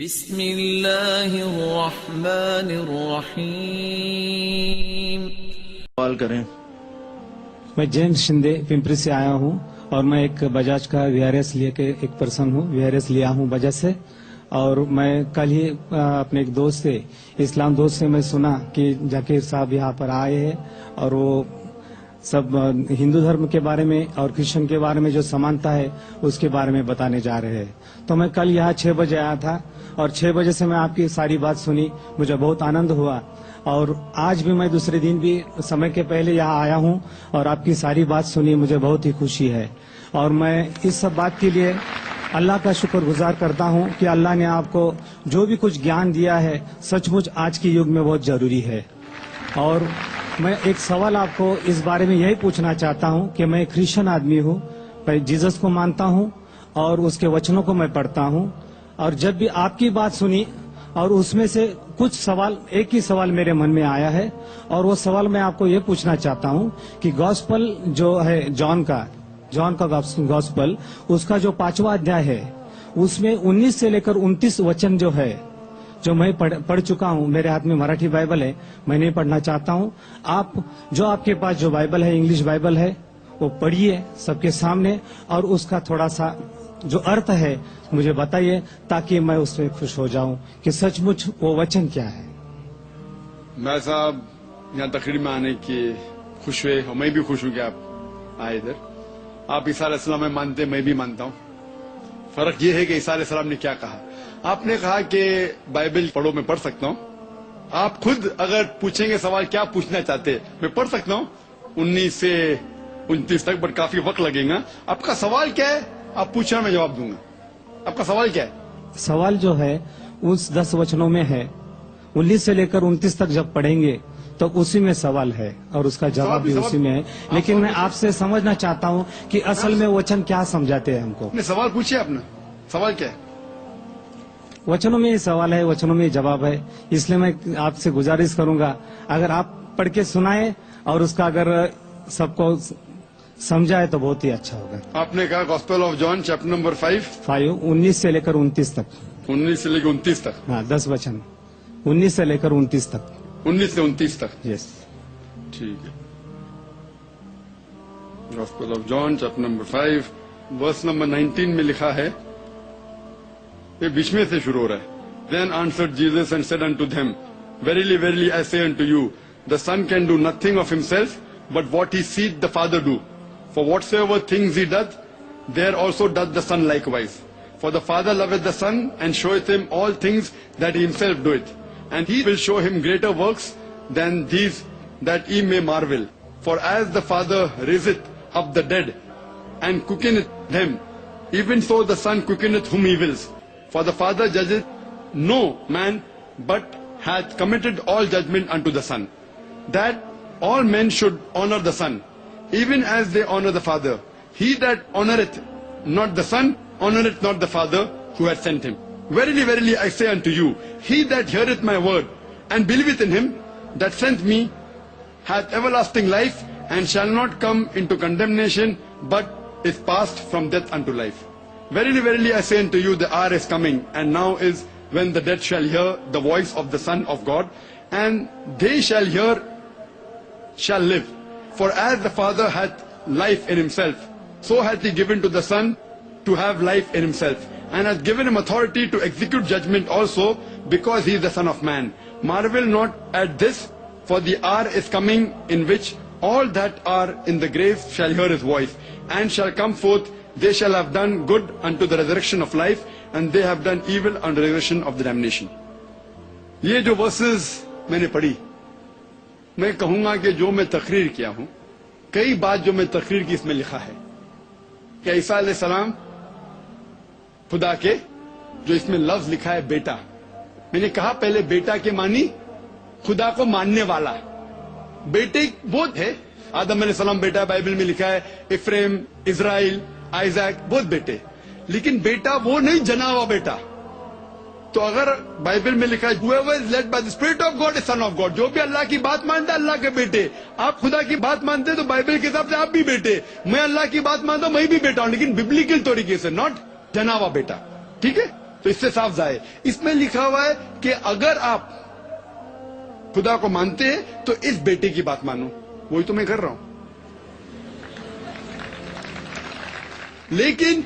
بسم اللہ الرحمن الرحیم. سوال کریں. میں جیمز شندے پمپری سے آیا ہوں اور میں ایک بجاج کا ویئرس لے کے ایک پرسن ہوں. ویئرس لیا ہوں بجاج سے، اور میں کل ہی اپنے ایک دوست سے، اسلام دوست سے میں سنا کہ ذکیر صاحب یہاں پر آئے ہیں اور وہ سب ہندو دھرم کے بارے میں اور کرسچن کے بارے میں جو سمانتا ہے اس کے بارے میں بتانے جا رہے ہیں. تو میں کل یہاں 6 بجے آیا تھا اور 6 بجے سے میں آپ کی ساری بات سنی، مجھے بہت آنند ہوا. اور آج بھی میں دوسرے دن بھی سمے کے پہلے یہاں آیا ہوں اور آپ کی ساری بات سنی، مجھے بہت ہی خوشی ہے. اور میں اس سب بات کے لیے اللہ کا شکر گزار کرتا ہوں کہ اللہ نے آپ کو جو بھی کچھ گیان دیا ہے سچ مچ آج کے یگ میں بہت ضروری ہے. اور میں ایک سوال آپ کو اس بارے میں یہی پوچھنا چاہتا ہوں کہ میں کرسچن آدمی ہوں، میں جیزس کو مانتا ہوں اور اس کے وچنوں کو میں پڑھتا ہوں. اور جب بھی آپ کی بات سنی اور اس میں سے کچھ سوال، ایک ہی سوال میرے من میں آیا ہے، اور وہ سوال میں آپ کو یہ پوچھنا چاہتا ہوں کہ گاسپل جو ہے جان کا گاسپل، اس کا جو 5واں ادھیائے ہے اس میں 19 سے لے کر 29 وچن جو ہے جو میں پڑھ چکا ہوں. میرے ہاتھ میں مراٹھی بائبل ہے، میں نہیں پڑھنا چاہتا ہوں. آپ کے پاس جو بائبل ہے، انگلش بائبل ہے، وہ پڑھیے سب کے سامنے اور اس کا تھوڑا سا جو ارتھ ہے مجھے بتائیے تاکہ میں اس میں خوش ہو جاؤں کہ سچ مچ وہ وچن کیا ہے. میں صاحب یہاں تقریر میں آنے کی خوش ہوئے اور میں بھی خوش ہوں کہ آپ آئے ادھر. آپ عیسیٰ علیہ السلام میں مانتے، میں بھی مانتا ہوں. فرق یہ ہے کہ عیسیٰ علیہ السلام نے کیا کہا. آپ نے کہا کہ بائبل پڑھو، میں پڑھ سکتا ہوں. آپ خود اگر پوچھیں گے سوال کیا پوچھنا چاہتے میں پڑھ سکتا ہوں 19 سے 29 تک، بٹ کافی وقت لگے گا. آپ کا سوال کیا ہے آپ پوچھنا، میں جواب دوں گا. آپ کا سوال کیا ہے؟ سوال جو ہے اس 10 وچنوں میں ہے، 19 سے لے کر 29 تک جب پڑھیں گے تو اسی میں سوال ہے اور اس کا جواب بھی اسی میں ہے. لیکن میں آپ سے سمجھنا چاہتا ہوں کہ اصل میں وچن کیا سمجھاتے ہیں ہم کو. سوال پوچھیے اپنا، سوال کیا ہے؟ وچنوں میں یہ سوال ہے، وچنوں میں یہ جواب ہے. اس لیے میں آپ سے گزارش کروں گا اگر آپ پڑھ کے سنائیں اور اس کا اگر سب کو سمجھائے تو بہت ہی اچھا ہوگا. آپ نے کہا gospel of John chapter number 5 19 سے لے کر 29 تک. 19 سے لے کے 29 تک. ہاں 10 وچن 19 سے لے کر 29 تک. 19 سے 29 تک. یس ٹھیک ہے. Gospel of John chapter number 5 verse number 19 میں لکھا ہے، یہ بیچ میں سے شروع ہو رہا ہے. Then answered Jesus and said unto them, Verily, verily, I say unto you, the Son can do nothing of himself, but what he seeth the Father do. For whatsoever things he doth, there also doth the Son likewise. For the Father loveth the Son, and showeth him all things that he himself doeth. And he will show him greater works than these, that ye may marvel. For as the Father raiseth up the dead, and quickeneth them, even so the Son quickeneth whom he wills. For the Father judgeth no man, but hath committed all judgment unto the Son, that all men should honor the Son, even as they honor the Father. He that honoreth not the Son, honoreth not the Father who hath sent him. Verily, verily, I say unto you, he that heareth my word, and believeth in him that sent me, hath everlasting life, and shall not come into condemnation, but is passed from death unto life. Verily, verily, I say unto you, the hour is coming, and now is, when the dead shall hear the voice of the Son of God, and they shall live. For as the Father hath life in himself, so hath he given to the Son to have life in himself, and hath given him authority to execute judgment also, because he is the Son of Man. Marvel not at this, for the hour is coming in which all that are in the graves shall hear his voice, and shall come forth. They shall have done good unto the resurrection of life, and they have done evil unto the resurrection of the damnation. یہ جو versus میں نے پڑھی، میں کہوں گا کہ جو میں تقریر کیا ہوں، کئی بات جو میں تقریر کی اس میں لکھا ہے کہ عیسیٰ علیہ السلام خدا کے، جو اس میں لفظ لکھا ہے بیٹا، میں نے کہا پہلے بیٹا کے معنی خدا کو ماننے والا. بیٹے بہت ہے، آدم علیہ السلام بیٹا بائبل میں لکھا ہے، افریم، اسرائیل، آئزیک، بہت بیٹے. لیکن بیٹا وہ نہیں جنا ہوا بیٹا. تو اگر بائبل میں لکھا ہے whoever is led by the spirit of God is son of God، جو بھی اللہ کی بات مانتا ہے اللہ کے بیٹے. آپ خدا کی بات مانتے تو بائبل کے حساب سے آپ بھی بیٹے. میں اللہ کی بات مانتا ہوں، میں بھی بیٹا ہوں، لیکن ببلیکل طریقے سے، ناٹ جنا ہوا بیٹا. ٹھیک ہے. تو اس سے صاف ظاہر اس میں لکھا ہوا ہے کہ اگر آپ خدا کو مانتے ہیں تو اس بیٹے کی بات مانو. وہی تو میں کر رہا ہوں. لیکن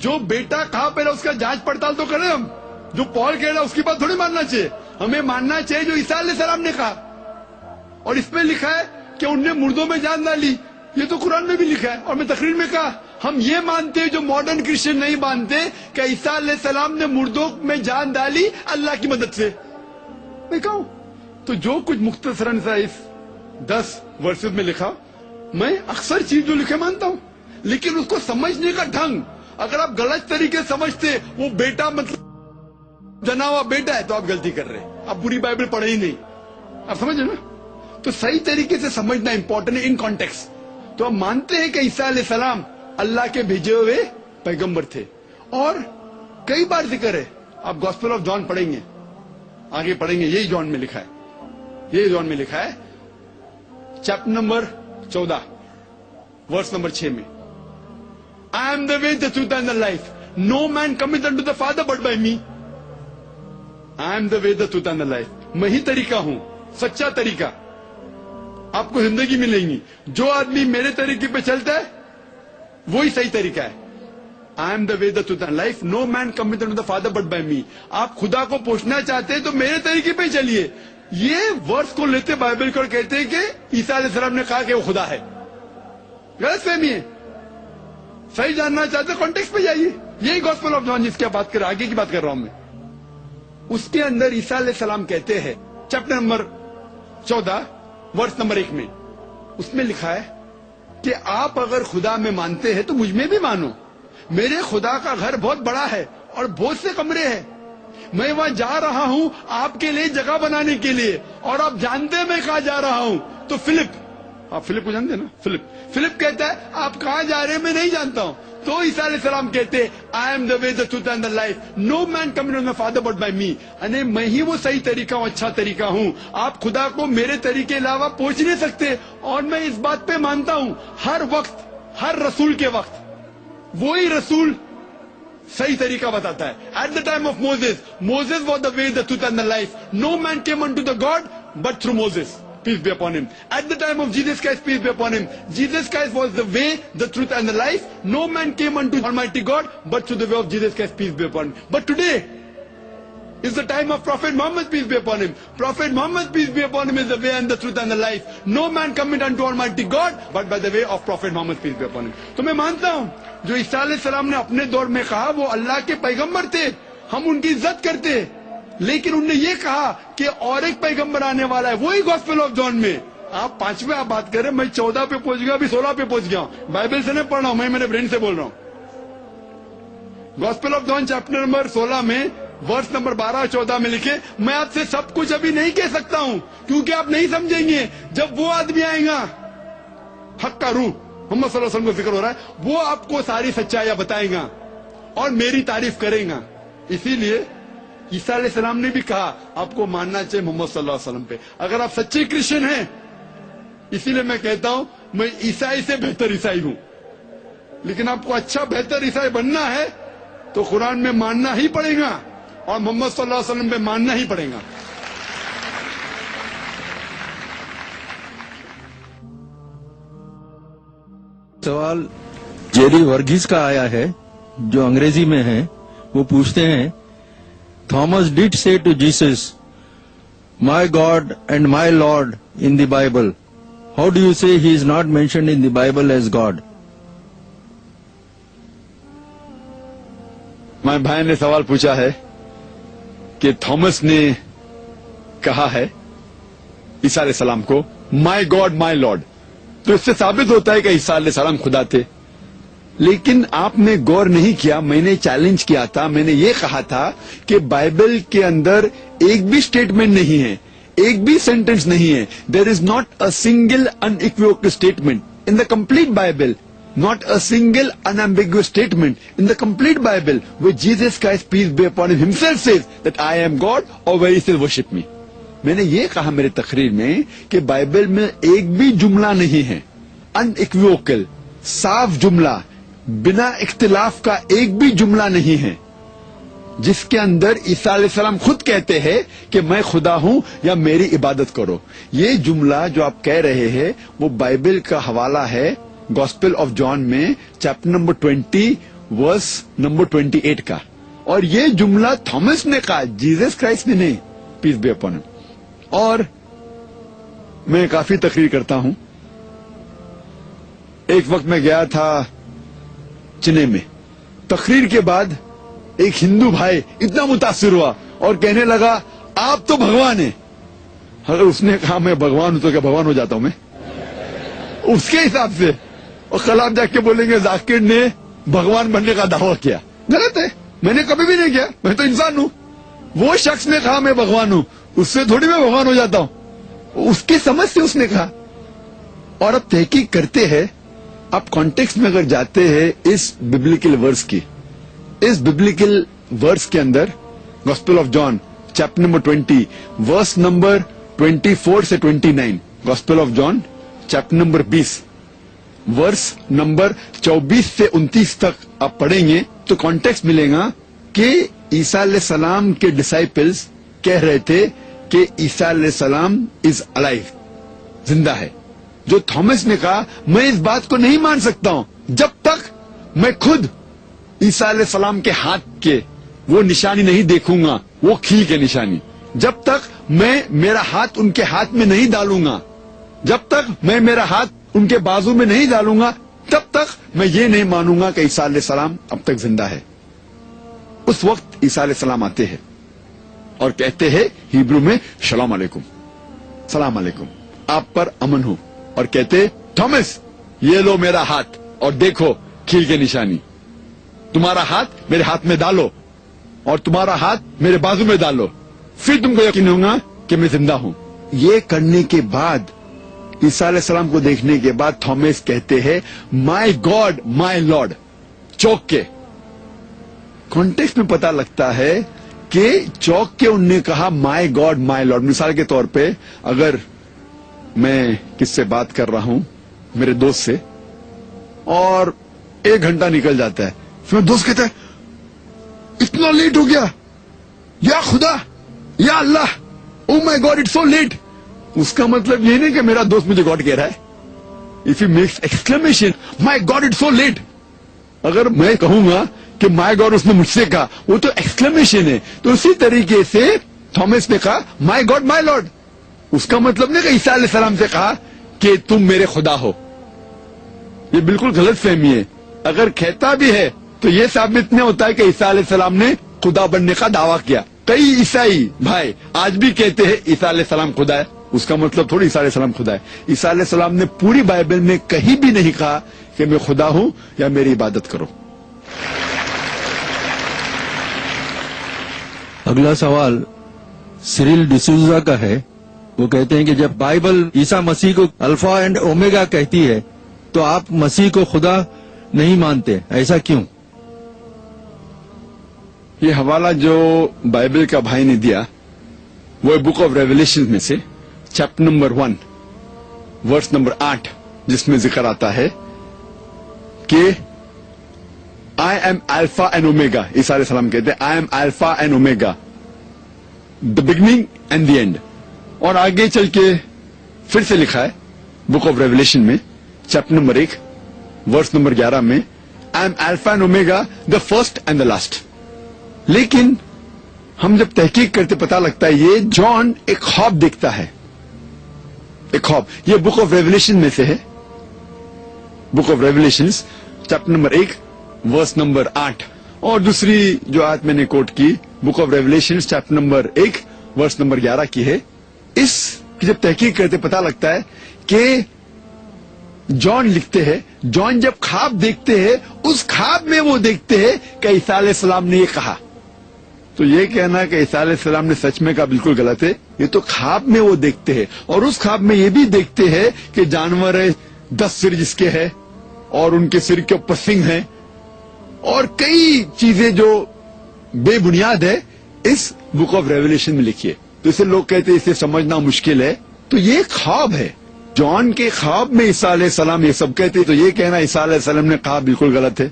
جو بیٹا کہا پہلے اس کا جانچ پڑتال تو کریں ہم. جو پال کہہ رہا اس کی بات تھوڑی ماننا چاہیے. ہمیں ماننا چاہیے جو عیسیٰ علیہ السلام نے کہا. اور اس میں لکھا ہے کہ ان نے مردوں میں جان ڈالی. یہ تو قرآن میں بھی لکھا ہے. اور میں تقریر میں کہا ہم یہ مانتے جو ماڈرن کرسچن نہیں مانتے کہ عیسیٰ علیہ السلام نے مردوں میں جان ڈالی اللہ کی مدد سے. میں کہوں تو جو کچھ مختصراً سا اس 10 ورسز میں لکھا, میں اکثر چیز جو لکھے مانتا ہوں, لیکن اس کو سمجھنے کا ڈھنگ اگر آپ غلط طریقے سمجھتے وہ بیٹا مطلب جنا ہوا بیٹا ہے تو آپ غلطی کر رہے ہیں. آپ پوری بائبل پڑھے ہی نہیں. آپ سمجھے نا. تو صحیح طریقے سے سمجھنا امپورٹنٹ ہے ان کانٹیکسٹ. تو ہم مانتے ہیں کہ عیسیٰ علیہ السلام اللہ کے بھیجے ہوئے پیغمبر تھے. اور کئی بار ذکر ہے. آپ گاسپل آف جان پڑھیں گے, آگے پڑھیں گے, یہی جان میں لکھا ہے. یہی جان میں لکھا ہے چیپٹر نمبر 14 ورس نمبر 6 میں, I am the way, the truth and the life. No man cometh unto the Father but by me. I am the way, the truth and the life. میں ہی طریقہ ہوں, سچا طریقہ. آپ کو زندگی ملیں گی. جو آدمی میرے طریقے پہ چلتا ہے وہی صحیح طریقہ ہے. I am the way, the truth and life. No man cometh unto the Father but by me. آپ خدا کو پوچھنا چاہتے ہیں تو میرے طریقے پہ چلیے. یہ ورس کو لیتے بائبل کو کہتے ہیں کہ عیسیٰ علیہ السلام نے کہا کہ وہ خدا ہے. غلط فہمی ہے. صحیح جاننا چاہتے کانٹیکسٹ پہ جائیے. یہی گاسپل آف جان جس کی بات کر رہا, آگے کی بات کر رہا ہوں میں. اس کے اندر عیسیٰ علیہ السلام کہتے ہیں چیپٹر نمبر 14 ورس نمبر 1 میں, اس میں لکھا ہے کہ آپ اگر خدا میں مانتے ہیں تو مجھ میں بھی مانو. میرے خدا کا گھر بہت بڑا ہے اور بہت سے کمرے ہیں. میں وہاں جا رہا ہوں آپ کے لیے جگہ بنانے کے لیے. اور آپ جانتے ہیں میں کہاں جا رہا ہوں. تو فلپ, آپ فلپ کو جانتے ہیں نا. فلپ کہتا ہے آپ کہاں جا رہے ہیں میں نہیں جانتا ہوں. تو عیسیٰ علیہ السلام کہتے ہیں I am the way, the truth and the life. No man cometh unto the Father but by me. یعنی میں ہی وہ صحیح طریقہ ہوں, اچھا طریقہ ہوں. آپ خدا کو میرے طریقے علاوہ پہنچ نہیں سکتے. اور میں اس بات پہ مانتا ہوں ہر وقت, ہر رسول کے وقت وہی رسول صحیح طریقہ بتاتا ہے. At the time of Moses, Moses was the way, the truth and the life. No man came unto the God but through Moses. Peace be upon him. At the time of Jesus Christ, peace be upon him. Jesus Christ was the way, the truth and the life. No man came unto Almighty God but through the way of Jesus Christ, peace be upon him. But today is the time of Prophet Muhammad, peace be upon him. Prophet Muhammad, peace be upon him, is the way and the truth and the life. No man cometh unto Almighty God but by the way of Prophet Muhammad, peace be upon him. تو میں مانتا ہوں جو عیسیٰ علیہ السلام نے اپنے دور میں کہا وہ اللہ کے پیغمبر تھے. ہم ان کی عزت کرتے, لیکن انہوں نے یہ کہا کہ اور ایک پیغمبر آنے والا ہے, وہی گاسپل آف جان میں. آپ 5ویں آپ بات کر رہے ہیں, میں 14 پہ پہنچ گیا, ابھی 16 پہ پہنچ گیا ہوں. بائبل سے نہیں پڑھ رہا ہوں, میں میرے برین سے بول رہا ہوں. Gospel of John chapter number 16 میں ورس نمبر 12 اور 14 میں لکھے, میں آپ سے سب کچھ ابھی نہیں کہہ سکتا ہوں کیونکہ آپ نہیں سمجھیں گے. جب وہ آدمی آئے گا, حق کا روح محمد صلی اللہ علیہ وسلم کو ذکر ہو رہا ہے, وہ آپ کو ساری سچائیاں بتائے گا اور میری تعریف کرے گا. اسی لیے عیسیٰ علیہ السلام نے بھی کہا آپ کو ماننا چاہیے محمد صلی اللہ علیہ وسلم پہ اگر آپ سچے کرسچن ہیں. اسی لیے میں کہتا ہوں میں عیسائی سے بہتر عیسائی ہوں, لیکن آپ کو اچھا بہتر عیسائی بننا ہے تو قرآن میں ماننا ہی پڑے گا اور محمد صلی اللہ علیہ وسلم پہ ماننا ہی پڑے گا. سوال جیری ورگیز کا آیا ہے جو انگریزی میں ہے. وہ پوچھتے ہیں, Thomas did say to Jesus, my God and my Lord in the Bible. How do you say he is not mentioned in the Bible as God? مائی بھائی نے سوال پوچھا ہے کہ تھامس نے کہا ہے عیسیٰ علیہ السلام کو مائی گاڈ مائی لارڈ. تو اس سے ثابت ہوتا ہے کہ عیسیٰ علیہ السلام خدا تھے. لیکن آپ نے غور نہیں کیا, میں نے چیلنج کیا تھا, میں نے یہ کہا تھا کہ بائبل کے اندر ایک بھی اسٹیٹمنٹ نہیں ہے, ایک بھی سینٹینس نہیں ہے. There is not a single unequivocal statement in the complete Bible, not a single unambiguous statement in the complete Bible where Jesus Christ, peace be upon him, himself says that I am God or where he says worship me. میں نے یہ کہا میرے تقریر میں کہ Bible میں ایک بھی جملہ نہیں ہے انایکویوکل, صاف جملہ, بنا اختلاف کا ایک بھی جملہ نہیں ہے جس کے اندر عیسیٰ علیہ السلام خود کہتے ہیں کہ میں خدا ہوں یا میری عبادت کرو. یہ جملہ جو آپ کہہ رہے ہیں وہ بائبل کا حوالہ ہے گاسپل آف جان میں چیپٹر نمبر 20 ورس نمبر 28 کا. اور یہ جملہ تھامس نے کہا, جیزس کرائسٹ نے نہیں, پیس بی اپون ہم. اور میں کافی تقریر کرتا ہوں. ایک وقت میں گیا تھا چنئی میں, تقریر کے بعد ایک ہندو بھائی اتنا متاثر ہوا اور کہنے لگا آپ تو بھگوان ہیں. اگر اس نے کہا میں بھگوان ہوں تو کیا بھگوان ہو جاتا ہوں میں اس کے حساب سے؟ اور کل آپ جا کے بولیں گے ذاکر نے بھگوان بننے کا دعویٰ کیا. غلط ہے, میں نے کبھی بھی نہیں کیا, میں تو انسان ہوں. وہ شخص نے کہا میں بھگوان ہوں, اس سے تھوڑی میں بھگوان ہو جاتا ہوں, اس کی سمجھ سے اس نے کہا. اور اب تحقیق کرتے ہیں, اب کانٹیکسٹ میں اگر جاتے ہیں اس ببلیکل ورس کی, اس ببلیکل ورس کے اندر gospel of John chapter number 20 verse number 24 سے 29, gospel of John chapter number 20 verse number 24 سے 29 تک آپ پڑھیں گے تو کانٹیکسٹ ملے گا کہ عیسیٰ علیہ السلام کے ڈسائپلز کہہ رہے تھے کہ عیسیٰ علیہ السلام از الائیو, زندہ ہے. جو تھامس نے کہا میں اس بات کو نہیں مان سکتا ہوں جب تک میں خود عیسیٰ علیہ السلام کے ہاتھ کے وہ نشانی نہیں دیکھوں گا, وہ کھیل کے نشانی. جب تک میں میرا ہاتھ ان کے ہاتھ میں نہیں ڈالوں گا, جب تک میں میرا ہاتھ ان کے بازو میں نہیں ڈالوں گا, تب تک میں یہ نہیں مانوں گا کہ عیسیٰ علیہ السلام اب تک زندہ ہے. اس وقت عیسیٰ علیہ السلام آتے ہیں اور کہتے ہیں ہیبرو میں سلام علیکم, سلام علیکم, آپ پر امن ہو. اور کہتے تھامس یہ لو میرا ہاتھ اور دیکھو کھیل کے نشانی, تمہارا ہاتھ میرے ہاتھ میں ڈالو اور تمہارا ہاتھ میرے بازو میں ڈالو, پھر تم کو یقین ہوگا کہ میں زندہ ہوں. یہ کرنے کے بعد عیسیٰ علیہ السلام کو دیکھنے کے بعد تھامس کہتے ہیں مائی گاڈ مائی لارڈ. چوک کے کانٹیکسٹ میں پتا لگتا ہے کہ چوک کے انہوں نے کہا مائی گاڈ مائی لارڈ. مثال کے طور پہ اگر میں کس سے بات کر رہا ہوں, میرے دوست سے, اور 1 گھنٹہ نکل جاتا ہے, پھر دوست کہتا ہے اتنا لیٹ ہو گیا, یا خدا یا اللہ, او مائی گاڈ اٹس سو لیٹ. اس کا مطلب یہ نہیں کہ میرا دوست مجھے گاڈ کہہ رہا ہے. If he makes exclamation my God it's so late, اگر میں کہوں گا کہ مائی گاڈ اس نے مجھ سے کہا, وہ تو ایکسکلیمیشن ہے. تو اسی طریقے سے تھامس نے کہا مائی گاڈ مائی لارڈ. اس کا مطلب نہیں کہ عیسیٰ علیہ السلام سے کہا کہ تم میرے خدا ہو. یہ بالکل غلط فہمی ہے. اگر کہتا بھی ہے تو یہ ثابت نہیں ہوتا ہے کہ عیسیٰ علیہ السلام نے خدا بننے کا دعویٰ کیا. کئی عیسائی بھائی آج بھی کہتے ہیں عیسیٰ علیہ السلام خدا ہے. اس کا مطلب تھوڑی عیسیٰ علیہ السلام خدا ہے. عیسیٰ علیہ السلام نے پوری بائبل میں کہیں بھی نہیں کہا کہ میں خدا ہوں یا میری عبادت کرو. اگلا سوال سیریل ڈسوزا کا ہے. وہ کہتے ہیں کہ جب بائبل عیسیٰ مسیح کو الفا اینڈ اومیگا کہتی ہے تو آپ مسیح کو خدا نہیں مانتے, ایسا کیوں؟ یہ حوالہ جو بائبل کا بھائی نے دیا وہ بک آف ریولیشن میں سے چیپٹر نمبر 1 ورس نمبر 8, جس میں ذکر آتا ہے کہ I am alpha and omega. عیسیٰ علیہ السلام کہتے ہیں I am alpha and omega, the beginning and the end. اور آگے چل کے پھر سے لکھا ہے بک آف ریولیشن میں چیپٹر نمبر 1 ورس نمبر 11 میں I am alpha and omega the first and the last. لیکن ہم جب تحقیق کرتے پتا لگتا ہے یہ جان ایک خواب دیکھتا ہے, ایک خواب. یہ بک آف ریولیشن میں سے ہے, book of revelation chapter number 1 verse number 8. اور دوسری جو آیت میں نے کوٹ کی book of revelation chapter number 1 verse number 11 کی ہے. اس کی جب تحقیق کرتے پتا لگتا ہے کہ جان لکھتے ہیں, جان جب خواب دیکھتے ہیں اس خواب میں وہ دیکھتے ہیں کہ عیسیٰ علیہ السلام نے یہ کہا. تو یہ کہنا کہ عیسیٰ علیہ السلام نے سچ میں کہا بالکل غلط ہے. یہ تو خواب میں وہ دیکھتے ہیں, اور اس خواب میں یہ بھی دیکھتے ہیں کہ جانور ہے 10 سر جس کے ہے اور ان کے سر کے اوپر سنگ ہیں اور کئی چیزیں جو بے بنیاد ہے اس بک آف ریولیشن میں لکھی ہے. تو اسے لوگ کہتے ہیں اسے سمجھنا مشکل ہے. تو یہ خواب ہے, جان کے خواب میں عیسیٰ علیہ السلام یہ سب کہتے, تو یہ کہنا عیسیٰ علیہ السلام نے کہا بالکل غلط ہے.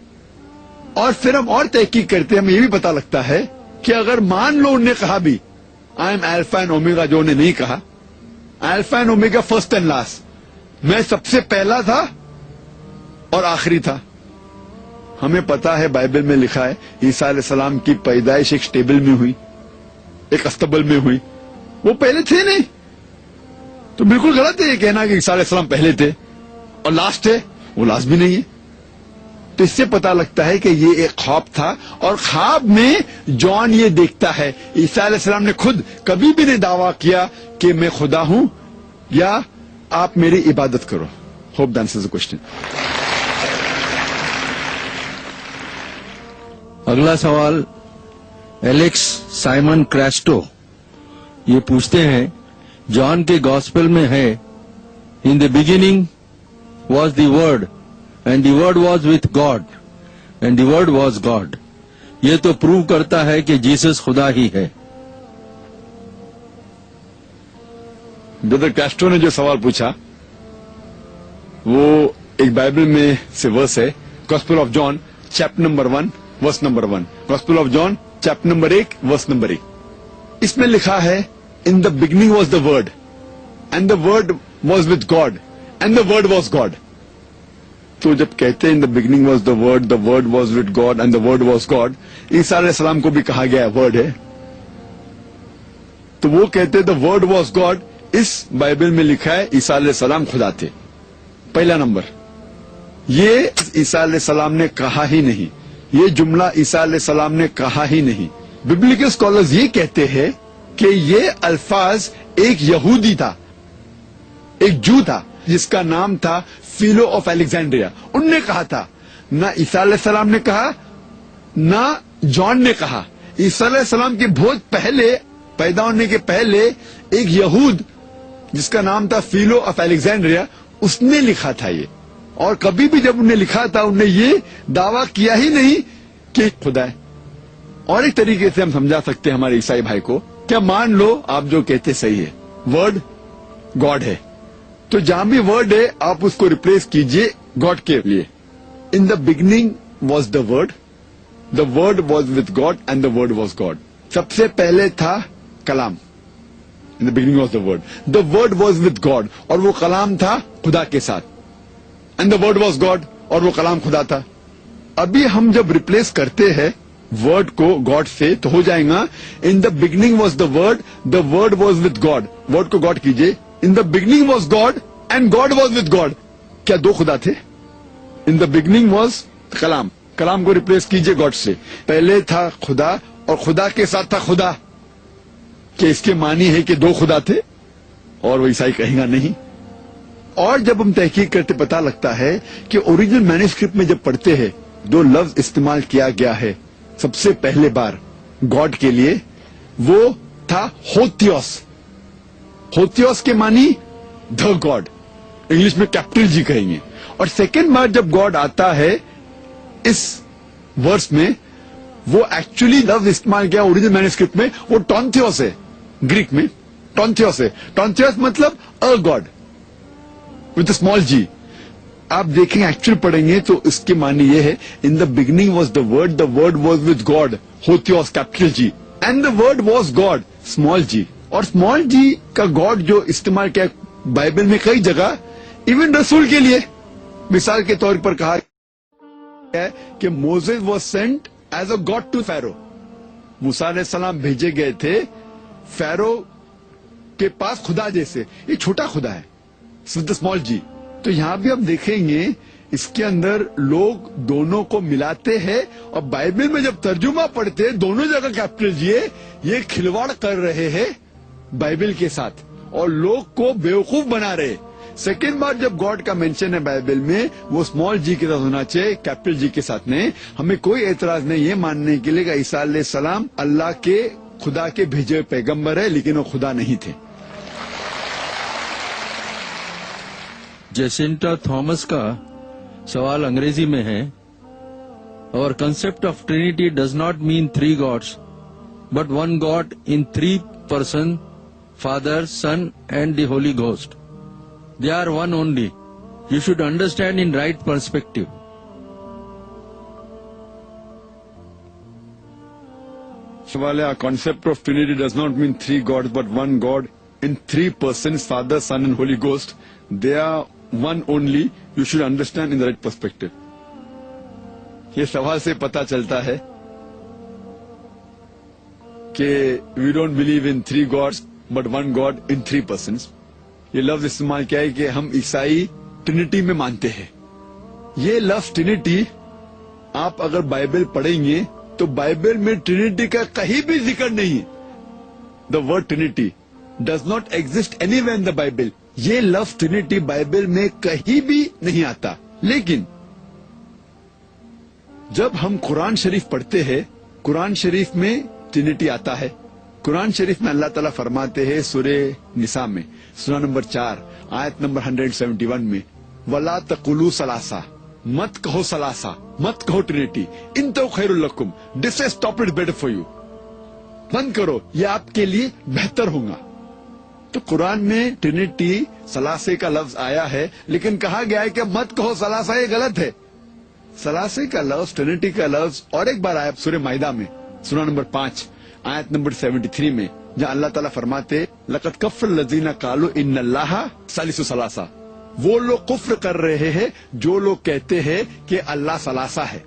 اور پھر ہم اور تحقیق کرتے ہیں, ہمیں یہ بھی پتا لگتا ہے کہ اگر مان لو انہوں نے کہا بھی آئی ایم الفا اینڈ اومیگا، جو انہوں نے نہیں کہا، alpha and omega first and last, میں سب سے پہلا تھا اور آخری تھا. ہمیں پتا ہے بائبل میں لکھا ہے عیسیٰ علیہ السلام کی پیدائش ایک اسٹیبل میں ہوئی، ایک استبل میں ہوئی، وہ پہلے تھے نہیں. تو بالکل غلط ہے یہ کہنا کہ عیسیٰ علیہ السلام پہلے تھے اور لاسٹ ہے، وہ لاسٹ بھی نہیں ہے. تو اس سے پتا لگتا ہے کہ یہ ایک خواب تھا، اور خواب میں جان یہ دیکھتا ہے عیسیٰ علیہ السلام نے خود کبھی بھی نہیں دعویٰ کیا کہ میں خدا ہوں یا آپ میری عبادت کرو. Hope that answers the question. اگلا سوال ایلیکس سائمن کریسٹو یہ پوچھتے ہیں، جان کے گاسپل میں ہے in the beginning was the word and the word was with God and the word was God. یہ تو پروو کرتا ہے کہ جیسس خدا ہی ہے. بردر کیسٹرو نے جو سوال پوچھا وہ ایک بائبل میں سے ورس ہے، gospel of John chapter number 1 verse number 1. Gospel of John chapter number 1 verse number 1. اس میں لکھا ہے in the beginning was the word and the word was with God and the word was God. تو جب کہتے ہیں in the beginning was the word was with God and the word was God, عیسیٰ علیہ السلام کو بھی کہا گیا ورڈ ہے. تو وہ کہتے دا ورڈ واز گاڈ، اس بائبل میں لکھا ہے عیسیٰ علیہ السلام خدا تھے. پہلا نمبر، یہ عیسیٰ علیہ السلام نے کہا ہی نہیں، یہ جملہ عیسیٰ علیہ السلام نے کہا ہی نہیں. ببلیکل اسکالرز یہ کہتے ہیں کہ یہ الفاظ ایک یہودی تھا، ایک جو تھا جس کا نام تھا فیلو آف الیگزینڈریا، ان نے کہا تھا. نہ عیسیٰ علیہ السلام نے کہا نہ جان نے کہا. عیسیٰ علیہ السلام کے بہت پہلے، پیدا ہونے کے پہلے، ایک یہود جس کا نام تھا فیلو آف الیگزینڈریا، اس نے لکھا تھا یہ. اور کبھی بھی جب انہوں نے لکھا تھا انہوں نے یہ دعویٰ کیا ہی نہیں کہ خدا ہے. اور ایک طریقے سے ہم سمجھا سکتے ہیں ہمارے عیسائی بھائی کو، کیا مان لو آپ جو کہتے صحیح ہے، ورڈ گاڈ ہے، تو جہاں بھی ورڈ ہے آپ اس کو ریپلیس کیجئے گاڈ کے لیے. In the beginning was the word was with God and the word was God. سب سے پہلے تھا کلام. In the beginning was the word was with God, اور وہ کلام تھا خدا کے ساتھ. And the word was God, اور وہ کلام خدا تھا. ابھی ہم جب ریپلیس کرتے ہیں ورڈ کو گاڈ سے تو ہو جائے گا in the beginning was the word was with God. Word کو گاڈ کیجئے، in the beginning was God and God was with God. کیا دو خدا تھے؟ ان دا بگننگ واز کلام کو ریپلیس کیجئے گاڈ سے. پہلے تھا خدا اور خدا کے ساتھ تھا خدا. کہ اس کے معنی ہے کہ دو خدا تھے؟ اور وہ عیسائی کہے گا نہیں. اور جب ہم تحقیق کرتے پتا لگتا ہے کہ اوریجنل مینوسکرپٹ میں جب پڑھتے ہیں دو لفظ استعمال کیا گیا ہے سب سے پہلے بار گاڈ کے لیے، وہ تھا ہوتیوس. ہوتیوس کے معنی دا گاڈ، انگلش میں کیپٹل جی کہیں گے. اور سیکنڈ بار جب گاڈ آتا ہے اس ورس میں، وہ ایکچولی لفظ استعمال کیا اوریجنل مینوسکرپٹ میں، وہ ٹونتھیوس ہے. گریک میں ٹونتھیوس ہے. ٹونتھیوس مطلب ا گاڈ وتھ اسمال جی. آپ دیکھیں ایکچوئل پڑھیں گے تو اس کے معنی یہ ہے in the beginning was the word was with God, ہوتیوس capital G, and the word was God small G. اور اسمال جی کا گاڈ جو استعمال کیا بائبل میں کئی جگہ، ایون رسول کے لیے. مثال کے طور پر کہا ہے کہ Moses was sent as a God to Pharaoh. موسیٰ علیہ السلام بھیجے گئے تھے فیرو کے پاس خدا جیسے. یہ چھوٹا خدا ہے ود اسمال جی. تو یہاں بھی ہم دیکھیں گے اس کے اندر لوگ دونوں کو ملاتے ہیں، اور بائبل میں جب ترجمہ پڑھتے دونوں جگہ کیپٹل جی ہے. یہ کھلواڑ کر رہے ہیں بائبل کے ساتھ اور لوگ کو بیوقوف بنا رہے. سیکنڈ بار جب گاڈ کا مینشن ہے بائبل میں وہ اسمال جی کے ساتھ ہونا چاہیے، کیپٹل جی کے ساتھ نہیں. ہمیں کوئی اعتراض نہیں ہے ماننے کے لیے کہ عیسیٰ علیہ السلام اللہ کے خدا کے بھیجے پیغمبر ہے، لیکن وہ خدا نہیں تھے. جیسنٹا تھامس کا سوال انگریزی میں ہے، اور concept of Trinity does not mean 3 Gods but 1 God in 3 person, father, son and the holy ghost. They are one only. You should understand in right perspective. Our concept of Trinity does not mean three gods, but one God in three persons, Father, Son and Holy Ghost. They are one only. You should understand in the right perspective. یہ سوال سے پتا چلتا ہے کہ we don't believe in three Gods but one God in three persons. یہ لفظ استعمال کیا ہے کہ ہم عیسائی ٹرینٹی میں مانتے ہیں. یہ لفظ ٹرینٹی آپ اگر بائبل پڑھیں گے تو بائبل میں ٹرینٹی کا کہیں بھی ذکر نہیں. The word Trinity does not exist any where in the Bible. یہ لفظ ٹرینٹی بائبل میں کہیں بھی نہیں آتا. لیکن جب ہم قرآن شریف پڑھتے ہیں قرآن شریف میں ٹرینٹی آتا ہے. قرآن شریف میں اللہ تعالیٰ فرماتے ہیں سورہ نساء میں سورہ نمبر 4 آیت نمبر 171 میں وَلَا تَقُولُوا ثَلَاثَةً, مت کہو ثلاثہ, مت کہو ٹرینٹی. انتو خیر لکم, this is stop it better for you. بند کرو, یہ آپ کے لیے بہتر ہوگا. تو قرآن میں ٹرینٹی ثلاثے کا لفظ آیا ہے لیکن کہا گیا ہے کہ مت کہو ثلاثہ, یہ غلط ہے. ثلاثے کا لفظ ٹرینٹی کا لفظ اور ایک بار آیا سورہ مائدہ میں سورہ نمبر 5 آیت نمبر 73 میں جہاں اللہ تعالیٰ فرماتے لقد کفر الذین قالوا ان اللہ ثالث ثلاثہ. وہ لوگ کفر کر رہے ہیں جو لوگ کہتے ہیں کہ اللہ ثلاثہ ہے,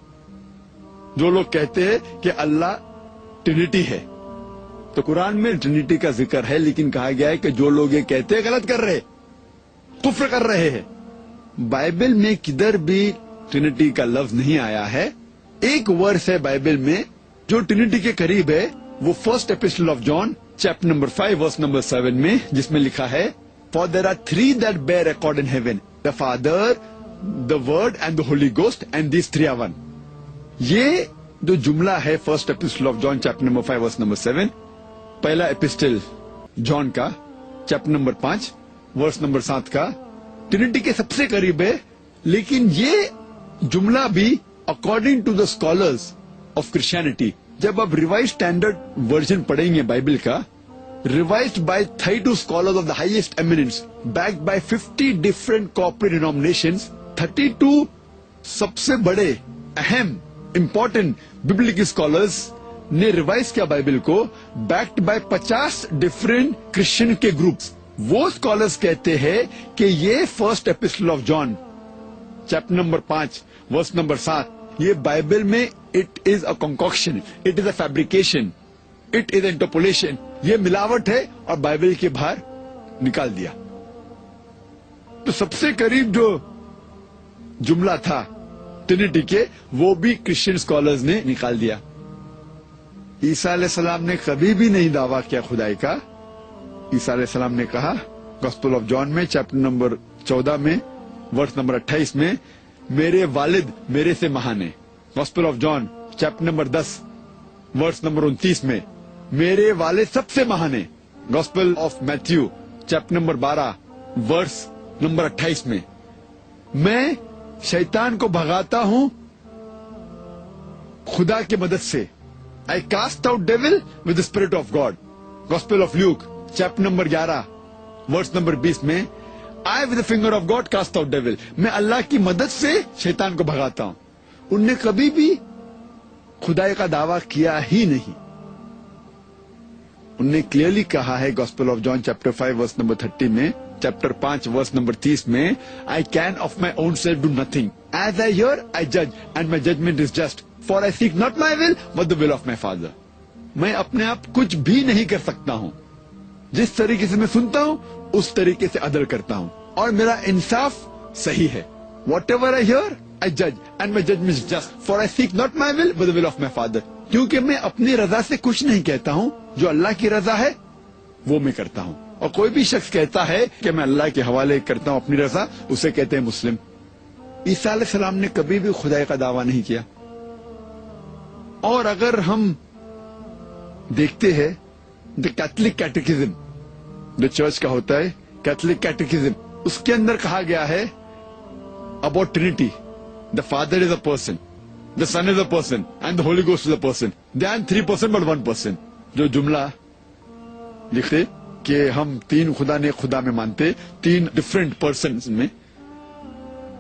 جو لوگ کہتے ہیں کہ اللہ ٹرینٹی ہے. تو قرآن میں ٹرینٹی کا ذکر ہے لیکن کہا گیا ہے کہ جو لوگ یہ کہتے ہیں غلط کر رہے, کفر کر رہے ہیں. بائبل میں کدھر بھی ٹرینٹی کا لفظ نہیں آیا ہے. ایک ورس ہے بائبل میں جو ٹرینٹی کے قریب ہے, وہ first epistle of John chapter number 5 verse number 7 میں جس میں لکھا ہے For there are three that bear record in heaven, the Father, the Word and the Holy Ghost, and these three are one. یہ جو جملہ ہے first epistle of John chapter number 5 verse number 7, پہلا ایپسٹل جان کا چیپٹر نمبر 5 ورس نمبر 7 کا Trinity کے سب سے قریب ہے. لیکن یہ جملہ بھی according to the scholars of Christianity, جب آپ ریوائز اسٹینڈرڈ ورژن پڑھیں گے بائبل کا, revised by 32 scholars of the highest eminence, backed by 50 different corporate denominations, 32 سب سے بڑے اہم important biblical scholars نے ریوائز کیا بائبل کو, backed by 50 different Christian کے groups. وہ scholars کہتے ہیں کہ یہ first epistle of John chapter number 5 verse number 7 یہ بائبل میں it is a concoction, it is a fabrication, it is interpolation, یہ ملاوٹ ہے اور بائبل کے باہر نکال دیا. تو سب سے قریب جو جملہ تھا ٹرینٹی کے وہ بھی کرسچین اسکالرز نے نکال دیا. عیسیٰ علیہ السلام نے کبھی بھی نہیں دعویٰ کیا خدائی کا. عیسیٰ علیہ السلام نے کہا گاسپل آف جان میں چیپٹر نمبر 14 میں ورس نمبر 28 میں میرے والد میرے سے مہان ہیں. Gospel of John chapter number 10 verse number 29 میں میرے والد سب سے مہان ہیں. Gospel of Matthew chapter number 12 verse number 28 میں میں شیطان کو بھگاتا ہوں خدا کی مدد سے. I cast out devil with the spirit of God. Gospel of Luke chapter number 11 verse number 20 میں I with the finger of God cast out devil. میں اللہ کی مدد سے شیطان کو بھگاتا ہوں. ان نے کبھی بھی خدائی کا دعویٰ کیا ہی نہیں. انہوں نے کلیئرلی کہا ہے gospel of John chapter 5 verse number 30 میں, چیپٹر 5 ورس نمبر 30 میں I can of my own self do nothing. As I hear, I judge, and my judgment is just. For I seek not my will, but the will of my Father. میں اپنے آپ کچھ بھی نہیں کر سکتا ہوں. جس طریقے سے میں سنتا ہوں اس طریقے سے عدل کرتا ہوں اور میرا انصاف صحیح ہے. Whatever I hear, I judge, and my judgment is just. For I seek not my will, but the will of my Father. کیونکہ میں اپنی رضا سے کچھ نہیں کہتا ہوں, جو اللہ کی رضا ہے وہ میں کرتا ہوں. اور کوئی بھی شخص کہتا ہے کہ میں اللہ کے حوالے کرتا ہوں اپنی رضا, اسے کہتے ہیں مسلم. عیسیٰ علیہ السلام نے کبھی بھی خدائی کا دعویٰ نہیں کیا. اور اگر ہم دیکھتے ہیں دا کیتھولک کیٹیکزم جو چرچ کا ہوتا ہے, کیتھولک کیٹیکزم, اس کے اندر کہا گیا ہے about Trinity, the father is a person, the Son is a person, and the Holy Ghost is a person. They are 3 person but 1 person. جو جملہ لکھتے کہ ہم 3 خدا نے خدا میں مانتے, 3 ڈفرینٹ پرسنز میں,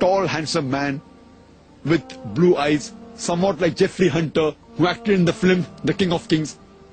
tall handsome man with blue eyes, somewhat like Jeffrey Hunter who acted in the film The King of Kings.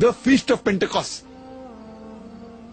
the feast of Pentecost,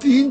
3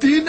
3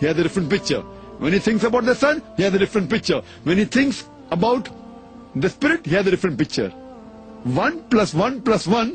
he has a different picture. When he thinks about the son, he has a different picture. When he thinks about the spirit, he has a different picture. 1 + 1 + 1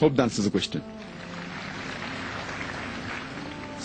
Hope that answers the question.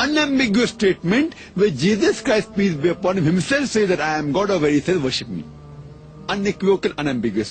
unambiguous statement where Jesus Christ, peace be upon him, himself says that I am God, or where he says worship me. Unequivocal, unambiguous.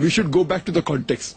we should go back to the context.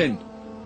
10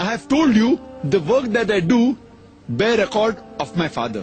I have told you the work that I do bear record of my father.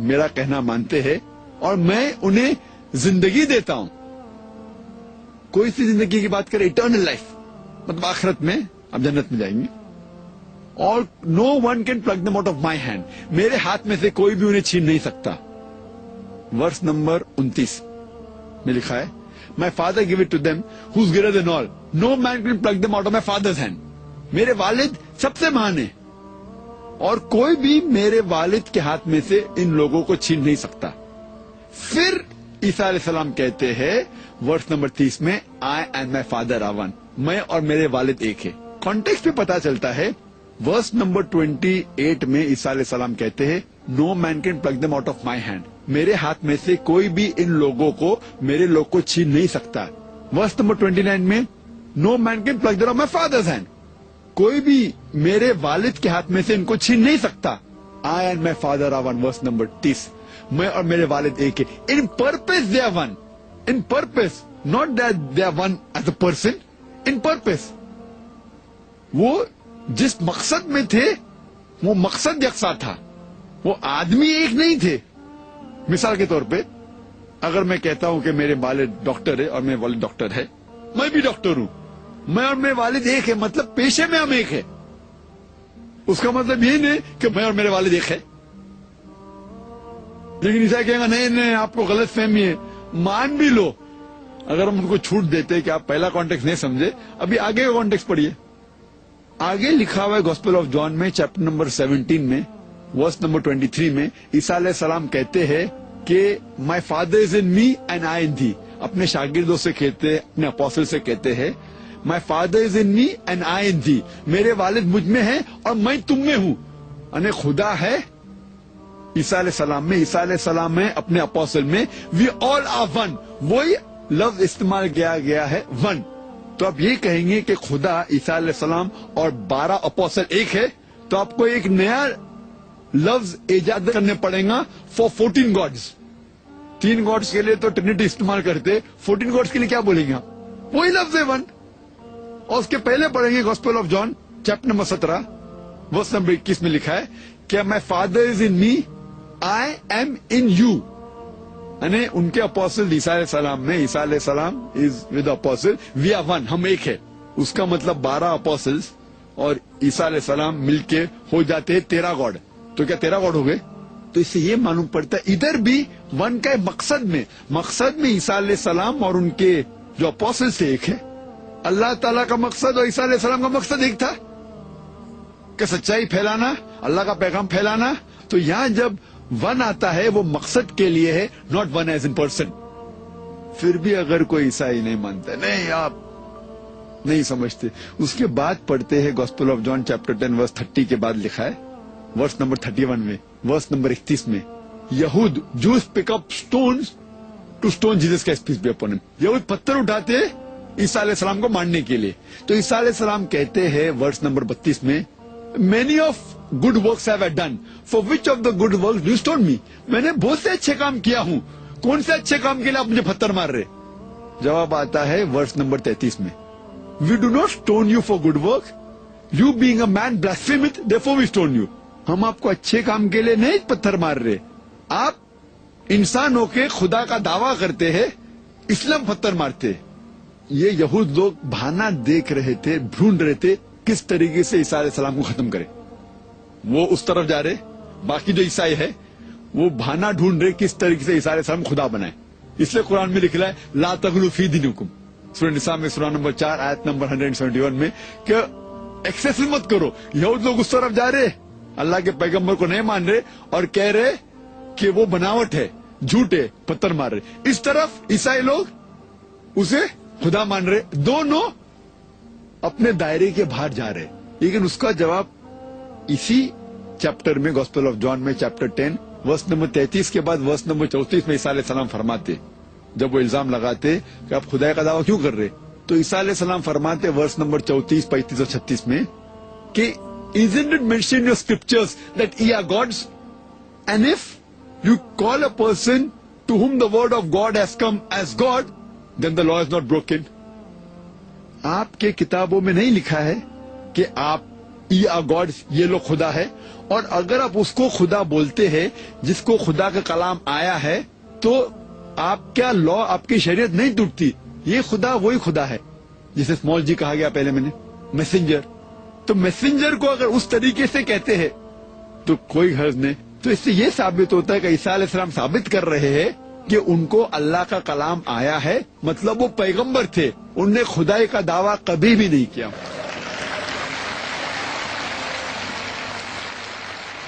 میرا کہنا مانتے ہیں اور میں انہیں زندگی دیتا ہوں. کوئی سی زندگی کی بات کرے, اٹرنل لائف, مطلب آخرت میں آپ جنت میں جائیں گے. اور no one can pluck them out of my hand, میرے ہاتھ میں سے کوئی بھی انہیں چھین نہیں سکتا. ورس نمبر 29 میں لکھا ہے, my father gave it to them who's greater than all, no man can pluck them out of my father's hand. میرے والد سب سے مہان ہیں اور کوئی بھی میرے والد کے ہاتھ میں سے ان لوگوں کو چھین نہیں سکتا. پھر عیسیٰ علیہ السلام کہتے ہیں ورس نمبر 30 میں, I and my father are one, میں اور میرے والد ایک ہے. کانٹیکسٹ پہ پتا چلتا ہے ورس نمبر 28 میں عیسیٰ علیہ السلام کہتے ہیں, no man can pluck them out of my hand, میرے ہاتھ میں سے کوئی بھی ان لوگوں کو, میرے لوگ کو چھین نہیں سکتا. ورس نمبر 29 میں, no man can pluck them of my father's hand, کوئی بھی میرے والد کے ہاتھ میں سے ان کو چھین نہیں سکتا. I and my father are one, verse number 30, میں اور میرے والد ایک ہے. In purpose they are one, in purpose, not that they are one as a person, in purpose. وہ جس مقصد میں تھے وہ مقصد یکساں تھا, وہ آدمی ایک نہیں تھے. مثال کے طور پہ اگر میں کہتا ہوں کہ میرے والد ڈاکٹر ہے اور میرے والد ڈاکٹر ہے, میں بھی ڈاکٹر ہوں, میں اور میرے والد ایک ہے, مطلب پیشے میں ہم ایک ہے. اس کا مطلب یہ نہیں کہ میں اور میرے والد ایک ہے. لیکن ایسا کہیں گا نہیں آپ کو غلط فہمی ہے. مان بھی لو, اگر ہم ان کو چھوٹ دیتے کہ آپ پہلا کانٹیکس نہیں سمجھے, ابھی آگے کا کانٹیکس پڑھیے. آگے لکھا ہوا ہے گوسپل آف جان میں چیپٹر نمبر 17 میں ورس نمبر 23 میں, عیسیٰ علیہ السلام کہتے ہیں کہ my father is in me and I ان دی. اپنے شاگردوں سے کہتے ہیں, اپنے اپوسل سے کہتے ہیں, مائی father is in me and I ان دی, میرے والد مجھ میں ہیں اور میں تم میں ہوں. یعنی خدا ہے عیسیٰ علیہ السلام میں, عیسیٰ علیہ السلام میں, اپنے اپوسل میں, وی آل آر ون. وہی لفظ استعمال کیا گیا ہے, ون. تو آپ یہ کہیں گے کہ خدا, عیسیٰ علیہ السلام اور 12 اپوسل ایک ہے, تو آپ کو ایک نیا لفظ ایجاد کرنے پڑے گا فار 14 گاڈز. 3 گاڈز کے لیے تو ٹرینٹی استعمال کرتے, 14 گاڈز کے لیے کیا بولیں گے آپ؟ وہی لفظ ہے, ون. اور اس کے پہلے پڑھیں گے gospel of John chapter number 17 verse number 21 میں لکھا ہے کہ my father is in me, I am in you. یعنی ان کے اپوسل عیسیٰ علیہ السلام میں, عیسیٰ علیہ السلام is with apostle, we are one, ہم ایک ہے. اس کا مطلب 12 اپوسلز اور عیسیٰ علیہ السلام مل کے ہو جاتے 13 گاڈ. تو کیا 13 گاڈ ہو گئے؟ تو اس سے یہ معلوم پڑتا ہے ادھر بھی ون کا مقصد میں عیسیٰ علیہ السلام اور ان کے جو اپوسل سے ایک ہے. اللہ تعالیٰ کا مقصد اور عیسیٰ علیہ السلام کا مقصد ایک تھا کہ سچائی پھیلانا, اللہ کا پیغام پھیلانا. تو یہاں جب ون آتا ہے وہ مقصد کے لیے ہے, not one as in person. پھر بھی اگر کوئی عیسائی نہیں مانتا, نہیں آپ نہیں سمجھتے, اس کے بعد پڑھتے ہیں گوسپل آف جان چیپٹر 10 ورس 30 کے بعد لکھا ہے ورس نمبر 31 میں, ورس نمبر 31 میں, یہود جوز پک اپ اسٹونز ٹو اسٹون جیسس کا اسپیچ بی اپون ہم. یہود پتھر اٹھاتے عیسیٰ علیہ السلام کو مارنے کے لیے. تو عیسیٰ علیہ السلام کہتے ہیں ورس نمبر 32 میں, many of good works have I done, for which of the good works do you stone me? میں نے بہت سے اچھے کام کیا ہوں, کون سے اچھے کام کے لیے آپ مجھے پتھر مار رہے؟ جواب آتا ہے ورس نمبر 33 میں, we do not stone you for good work, you being a man blaspheme it, therefore we stone you. ہم آپ کو اچھے کام کے لیے نہیں پتھر مار رہے, آپ انسان ہو کے خدا کا دعویٰ کرتے ہیں اس لیے ہم پتھر مارتے. یہ یہود لوگ بہانا دیکھ رہے تھے, ڈھونڈ رہے تھے کس طریقے سے عیسیٰ علیہ السلام کو ختم کرے. وہ اس طرف جا رہے, باقی جو عیسائی ہے وہ بہانا ڈھونڈ رہے کس طریقے سے عیسیٰ علیہ السلام خدا بنائے. اس لیے قرآن میں لکھا ہے لا تغلوا فی دینکم, سورہ نساء میں سورہ نمبر 4 آیت نمبر 171 میں, کہ ایکسیس مت کرو. یہود لوگ اس طرف جا رہے, اللہ کے پیغمبر کو نہیں مان رہے اور کہہ رہے کہ وہ بناوٹ ہے, جھوٹ ہے, پتھر مار رہے. اس طرف عیسائی لوگ اسے خدا مان رہے. دونوں اپنے دائرے کے باہر جا رہے. لیکن اس کا جواب اسی چیپٹر میں گوسپل آف جان میں چیپٹر 10 ورس نمبر 33 کے بعد ورس نمبر 34 میں عیسیٰ علیہ السلام فرماتے, جب وہ الزام لگاتے کہ آپ خدا کا دعویٰ کیوں کر رہے, تو عیسیٰ علیہ السلام فرماتے ورس نمبر 34, 35 اور 36 میں کہ isn't it mentioned in your scriptures that ye are gods? And if you call a person to whom the word of God has come as God, then the law is not broken. آپ کے کتابوں میں نہیں لکھا ہے کہ آپ یہ آر گاڈس، یہ لوگ خدا ہے. اور اگر آپ اس کو خدا بولتے ہیں جس کو خدا کا کلام آیا ہے تو آپ کیا لا، آپ کی شریعت نہیں ٹوٹتی. یہ خدا وہی خدا ہے جسے اسمال جی کہا گیا پہلے میں نے، میسنجر. تو میسنجر کو اگر اس طریقے سے کہتے ہیں تو کوئی غرض نہیں. تو اس سے یہ ثابت ہوتا ہے کہ عیسیٰ علیہ السلام ثابت کر رہے ہیں کہ ان کو اللہ کا کلام آیا ہے، مطلب وہ پیغمبر تھے، انہوں نے خدائی کا دعویٰ کبھی بھی نہیں کیا.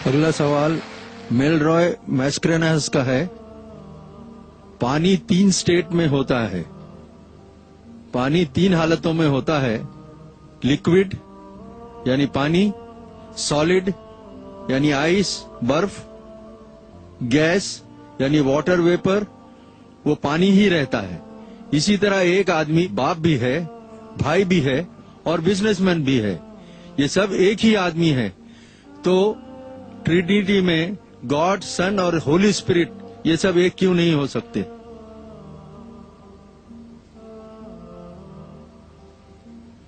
اگلا سوال میل رائے میسکرینس کا ہے. پانی 3 اسٹیٹ میں ہوتا ہے. پانی 3 حالتوں میں ہوتا ہے: لکوڈ یعنی پانی، سالڈ یعنی آئس برف، گیس یعنی واٹر ویپر. وہ پانی ہی رہتا ہے. اسی طرح ایک آدمی باپ بھی ہے، بھائی بھی ہے اور بزنس مین بھی ہے. یہ سب ایک ہی آدمی ہے. تو ٹرینیٹی میں گاڈ، سن اور ہولی اسپرٹ یہ سب ایک کیوں نہیں ہو سکتے؟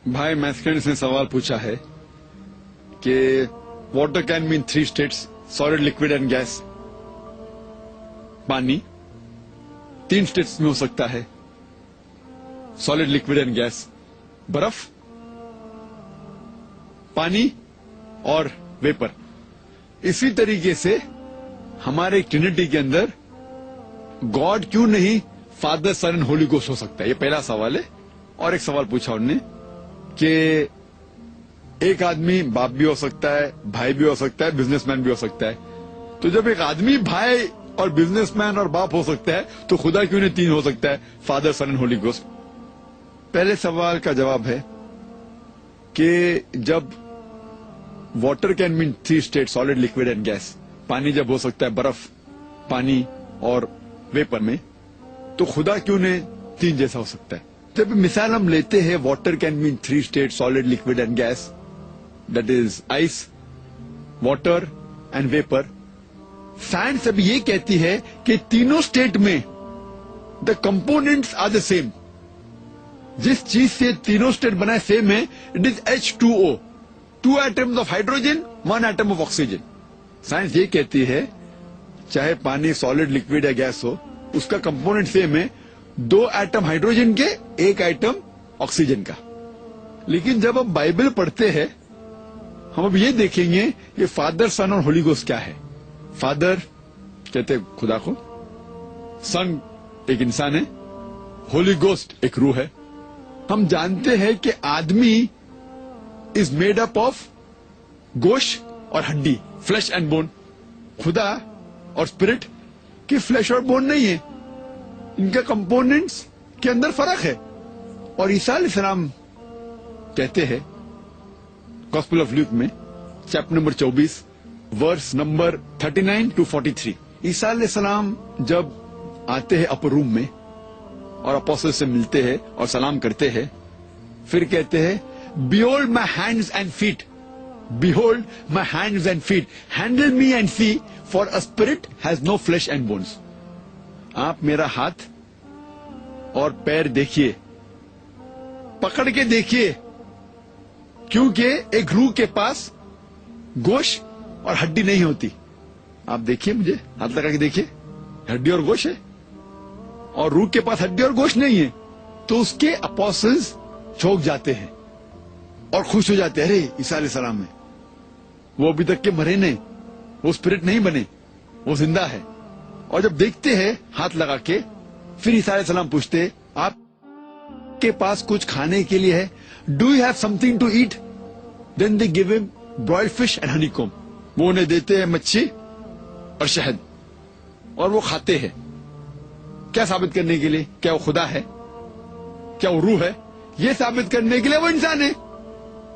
بھائی میسکرینس نے سوال پوچھا ہے کہ water can mean 3 states: solid, liquid and gas. پانی 3 اسٹیٹس میں ہو سکتا ہے: سالڈ، لکوڈ اینڈ گیس. برف، پانی اور ویپر. اسی طریقے سے ہمارے ٹرینیٹی کے اندر گاڈ کیوں نہیں father, son and holy ghost ہو سکتا ہے؟ یہ پہلا سوال ہے. اور ایک سوال پوچھا انہوں نے کہ ایک آدمی باپ بھی ہو سکتا ہے، بھائی بھی ہو سکتا ہے، بزنس مین بھی ہو سکتا ہے. تو جب ایک آدمی بھائی اور بزنس مین اور باپ ہو سکتا ہے تو خدا کیوں نہیں 3 ہو سکتا ہے: father, son and holy ghost? پہلے سوال کا جواب ہے کہ جب water can mean 3 state: solid, liquid and gas. پانی جب ہو سکتا ہے برف، پانی اور ویپر میں، تو خدا کیوں نہیں 3 جیسا ہو سکتا ہے؟ جب مثال ہم لیتے ہیں water can mean 3 state: solid, liquid and gas, that is ice, water and vapour. Science اب یہ کہتی ہے کہ تینوں اسٹیٹ میں the components are the same. جس چیز سے تینوں اسٹیٹ بنائے سیم ہے، it is H2O. 2 atoms of hydrogen, 1 atom of oxygen. Science یہ کہتی ہے چاہے پانی سالڈ، لکوڈ یا گیس ہو، اس کا کمپونیٹ سیم ہے: 2 ایٹم ہائیڈروجن کے، 1 ایٹم آکسیجن کا. لیکن جب ہم بائبل پڑھتے ہیں ہم اب یہ دیکھیں گے کہ فادر، سن اور ہولی گوسٹ کیا ہے. فادر کہتے ہیں خدا کو، سن ایک انسان ہے، ہولی گوسٹ ایک روح ہے. ہم جانتے ہیں کہ آدمی از میڈ اپ آف گوشت اور ہڈی، فلیش اینڈ بون. خدا اور اسپرٹ کی فلیش اور بون نہیں ہے، ان کا کمپوننٹس کے اندر فرق ہے. اور عیسیٰ علیہ السلام کہتے ہیں گاسپل آف لیوک میں chapter number 24 verse number 39 to 43. عیسیٰ علیہ السلام جب آتے ہیں اپر روم میں اور اپوسٹل سے ملتے ہیں اور سلام کرتے ہیں، پھر کہتے ہیں behold my hands and feet, behold my hands and feet, handle me and see for a spirit has no flesh and bones. آپ میرا ہاتھ اور پیر دیکھیے، پکڑ کے دیکھیے، کیونکہ ایک روح کے پاس گوشت اور ہڈی نہیں ہوتی. آپ دیکھیے، مجھے ہاتھ لگا کے دیکھیے، ہڈی اور گوشت ہے، اور روح کے پاس ہڈی اور گوشت نہیں ہے. تو اس کے اپوسلز چوک جاتے ہیں اور خوش ہو جاتے ہیں، ارے عیسیٰ علیہ السلام میں وہ ابھی تک کے مرے نہیں، وہ اسپرٹ نہیں بنے، وہ زندہ ہے. اور جب دیکھتے ہیں ہاتھ لگا کے، پھر عیسیٰ علیہ السلام پوچھتے آپ کے پاس کچھ کھانے کے لیے ہے؟ Do you have some thing to eat? Then they gave him broiled fish and honey کوم. وہ انہیں دیتے ہیں مچھی اور شہد، اور وہ کھاتے ہیں. کیا ثابت کرنے کے لیے؟ کیا وہ خدا ہے؟ کیا وہ روح ہے؟ یہ ثابت کرنے کے لیے وہ انسان ہے،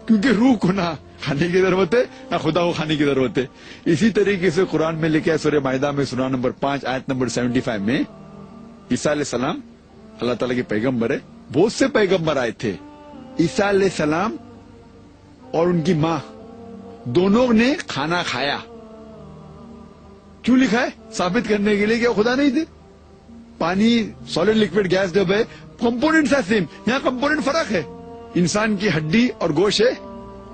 کیونکہ روح کو نہ کھانے کی ضرورت ہے نہ خدا کو کھانے کی ضرورت ہے. اسی طریقے سے قرآن میں لکھا ہے سورہ مائدہ میں سورہ نمبر 5 آیت نمبر 75 میں، عیسیٰ علیہ السلام اللہ تعالیٰ کے پیغمبر ہے، بہت سے پیغمبر آئے تھے. عیسیٰ علیہ السلام اور ان کی ماں دونوں نے کھانا کھایا. کیوں لکھا ہے؟ ثابت کرنے کے لیے کہ وہ خدا نہیں تھے. پانی سالڈ، لکوڈ، گیس جب ہے کمپونیٹس ہے سیم، یہاں کمپونیٹ فرق ہے. انسان کی ہڈی اور گوشت ہے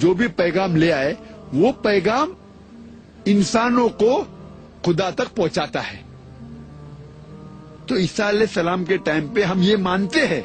جو بھی پیغام لے آئے وہ پیغام انسانوں کو خدا تک پہنچاتا ہے. تو عیسیٰ علیہ السلام کے ٹائم پہ ہم یہ مانتے ہیں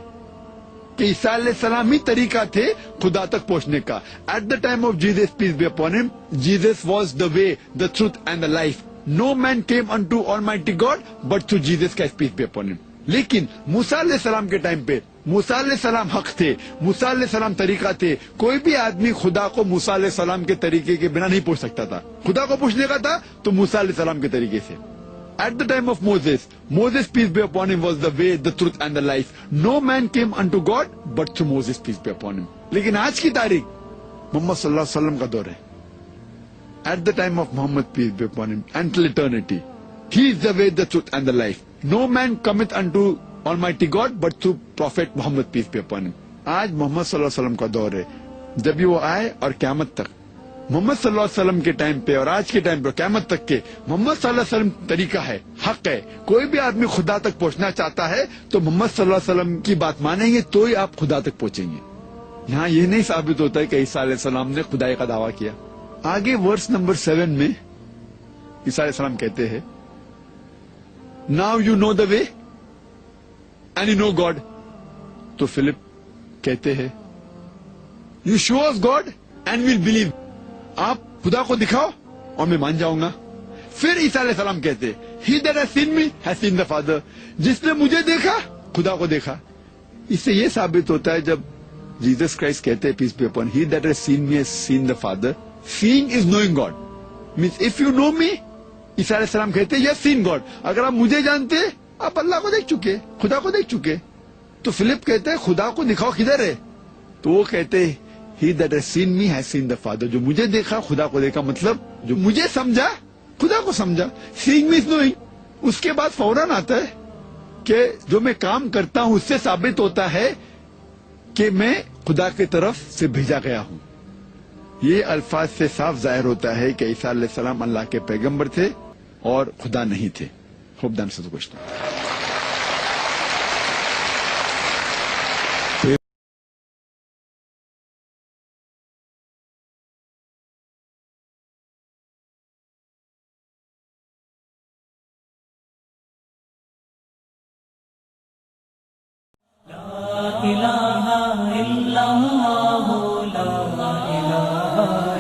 کہ عیسیٰ علیہ السلام ہی طریقہ تھے خدا تک پہنچنے کا. At the time of Jesus peace be upon him, Jesus was the way, the truth and the life. No man came unto almighty God but through Jesus Christ peace be upon him. لیکن موسیٰ علیہ السلام کے time پہ موسیٰ علیہ السلام حق تھے, موسیٰ علیہ السلام طریقہ تھے. کوئی بھی آدمی خدا کو موسیٰ علیہ السلام کے طریقے کے بنا نہیں پوچھ سکتا تھا. خدا کو پوچھنے کا تھا تو موسیٰ علیہ السلام کے طریقے سے. At the time of Moses, Moses peace be upon him was the way, the truth and the life. No man came unto God but through Moses peace be upon him. لیکن آج کی تاریخ محمد صلی اللہ علیہ وسلم کا دور ہے. At the time of Muhammad peace be upon him until eternity, he is the way, the truth and the life. No man cometh unto Almighty God but through Prophet Muhammad peace be upon him. آج محمد صلی اللہ علیہ وسلم کا دور ہے. جب یہ وہ آئے اور قیامت تک محمد صلی اللہ علیہ وسلم کے ٹائم پہ اور آج کے ٹائم پہ قیامت تک کے محمد صلی اللہ علیہ وسلم طریقہ ہے, حق ہے. کوئی بھی آدمی خدا تک پہنچنا چاہتا ہے تو محمد صلی اللہ علیہ وسلم کی بات مانیں گے تو ہی آپ خدا تک پہنچیں گے. یہاں یہ نہیں ثابت ہوتا ہے کہ عیسیٰ علیہ السلام نے خدائی کا دعویٰ کیا. آگے ورس نمبر 7 میں عیسیٰ علیہ السلام کہتے ہیں, now you know the way and you know God. تو فلپ کہتے ہیں, you show us God and we'll believe. آپ خدا کو دکھاؤ اور میں مان جاؤں گا. پھر عیسیٰ علیہ السلام کہتے, he that has seen me has seen the father. جس نے مجھے دیکھا خدا کو دیکھا. اس سے یہ ثابت ہوتا ہے جب جیزس کرائسٹ کہتے ہیں peace be upon, he that has seen me has seen the father. Seeing is knowing God means if you know me, عیسیٰ علیہ السلام کہتے یس سین گاڈ. اگر آپ مجھے جانتے آپ اللہ کو دیکھ چکے, خدا کو دیکھ چکے. تو فلپ کہتے ہیں خدا کو دکھاؤ کدھر ہے. تو وہ کہتے He that has seen me has seen the Father. جو مجھے دیکھا خدا کو دیکھا, مطلب جو مجھے سمجھا خدا کو سمجھا. Seeing means knowing. اس کے بعد فوراً آتا ہے کہ جو میں کام کرتا ہوں اس سے ثابت ہوتا ہے کہ میں خدا کی طرف سے بھیجا گیا ہوں. یہ الفاظ سے صاف ظاہر ہوتا ہے کہ عیسیٰ علیہ السلام اللہ کے پیغمبر تھے اور خدا نہیں تھے. Hope that answers the question. لا الہ الا اللہ لا الہ